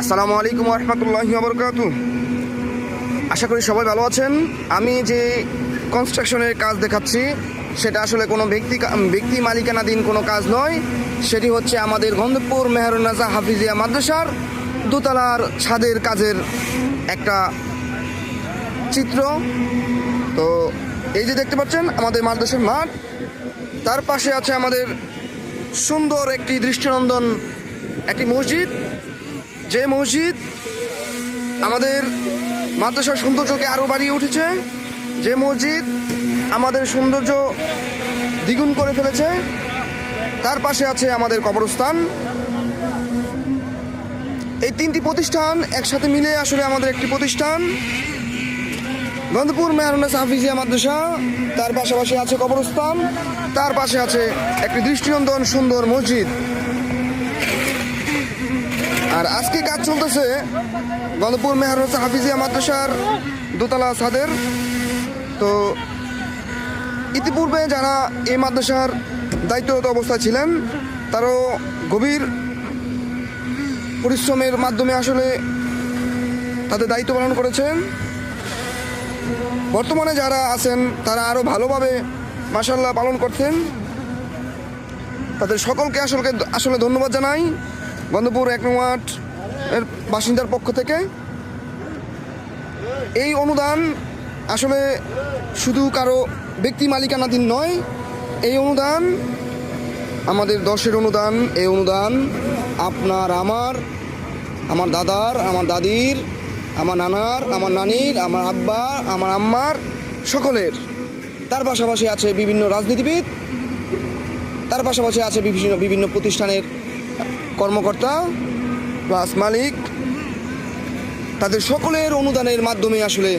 আসসালামু আলাইকুম ওয়া রাহমাতুল্লাহি ওয়া বারাকাতুহু। আশা করি সবাই ভালো আছেন। আমি যে কনস্ট্রাকশনের কাজ দেখাচ্ছি সেটা আসলে কোনো ব্যক্তি মালিকানাধীন কোনো কাজ নয়। সেটি হচ্ছে আমাদের গন্ধপুর মেহেরুন্নেসা হাফিজিয়া মাদ্রাসার দোতলার ছাদের কাজের একটা চিত্র। তো এই যে দেখতে পাচ্ছেন আমাদের মাদ্রাসার মাঠ, তার পাশে আছে আমাদের সুন্দর একটি দৃষ্টিনন্দন একটি মসজিদ, যে মসজিদ আমাদের মাদ্রাসার সৌন্দর্যকে আরও বাড়িয়ে উঠেছে, যে মসজিদ আমাদের সৌন্দর্য দ্বিগুণ করে ফেলেছে। তার পাশে আছে আমাদের কবরস্থান। এই তিনটি প্রতিষ্ঠান একসাথে মিলে আসলে আমাদের একটি প্রতিষ্ঠান গন্ধপুর মেহেরুন্নেসা হাফিজিয়া মাদ্রাসা। তার পাশাপাশি আছে কবরস্থান, তার পাশে আছে একটি দৃষ্টিনন্দন সুন্দর মসজিদ। আর আজকে কাজ চলতেছে গন্ধপুর মেহেরুন্নেসা হাফিজিয়া মাদ্রাসার দোতলা ছাদের। তো ইতিপূর্বে যারা এই মাদ্রাসার দায়িত্বরত অবস্থায় ছিলেন তারাও গভীর পরিশ্রমের মাধ্যমে আসলে তাদের দায়িত্ব পালন করেছেন। বর্তমানে যারা আছেন তারা আরও ভালোভাবে মাশাআল্লাহ পালন করছেন। তাদের সকলকে আসলে ধন্যবাদ জানাই গন্ধপুর ১ নং ওয়ার্ড এর বাসিন্দার পক্ষ থেকে। এই অনুদান আসলে শুধু কারো ব্যক্তি মালিকানাধীন নয়, এই অনুদান আমাদের ১০-এর অনুদান। এই অনুদান আপনার, আমার দাদার, আমার দাদির, আমার নানার, আমার নানির, আমার আব্বা, আমার আম্মার, সকলের। তার পাশাপাশি আছে বিভিন্ন রাজনীতিবিদ, তার পাশাপাশি আছে বিভিন্ন প্রতিষ্ঠানের কর্মকর্তা প্লাস মালিক। তাদের সকলের অনুদানের মাধ্যমে আসলে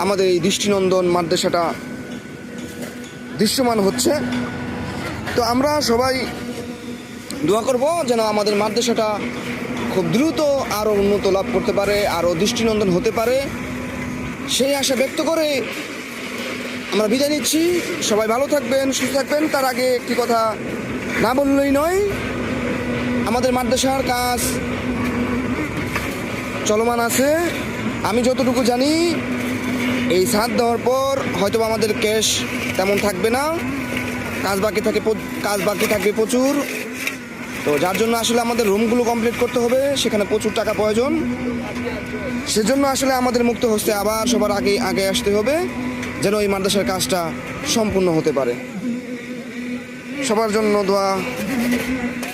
আমাদের এই দৃষ্টিনন্দন মাদ্রাসাটা দৃশ্যমান হচ্ছে। তো আমরা সবাই দোয়া করব যেন আমাদের মাদ্রাসাটা খুব দ্রুত আরও উন্নত লাভ করতে পারে, আরও দৃষ্টিনন্দন হতে পারে, সেই আশা ব্যক্ত করে আমরা বিদায় নিচ্ছি। সবাই ভালো থাকবেন, সুস্থ থাকবেন। তার আগে একটি কথা না বললেই নয়, আমাদের মাদ্রাসার কাজ চলমান আছে। আমি যতটুকু জানি এই ছাদ দেওয়ার পর হয়তো আমাদের ক্যাশ তেমন থাকবে না, কাজ বাকি থাকবে প্রচুর। তো যার জন্য আসলে আমাদের রুমগুলো কমপ্লিট করতে হবে, সেখানে প্রচুর টাকা প্রয়োজন। সেজন্য আসলে আমাদের মুক্ত হস্তে আবার সবার আগে আসতে হবে যেন এই মাদ্রাসার কাজটা সম্পূর্ণ হতে পারে। সবার জন্য দোয়া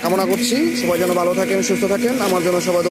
কামনা করছি, সবাই যেন ভালো থাকেন, সুস্থ থাকেন। আমার জন্য সবাই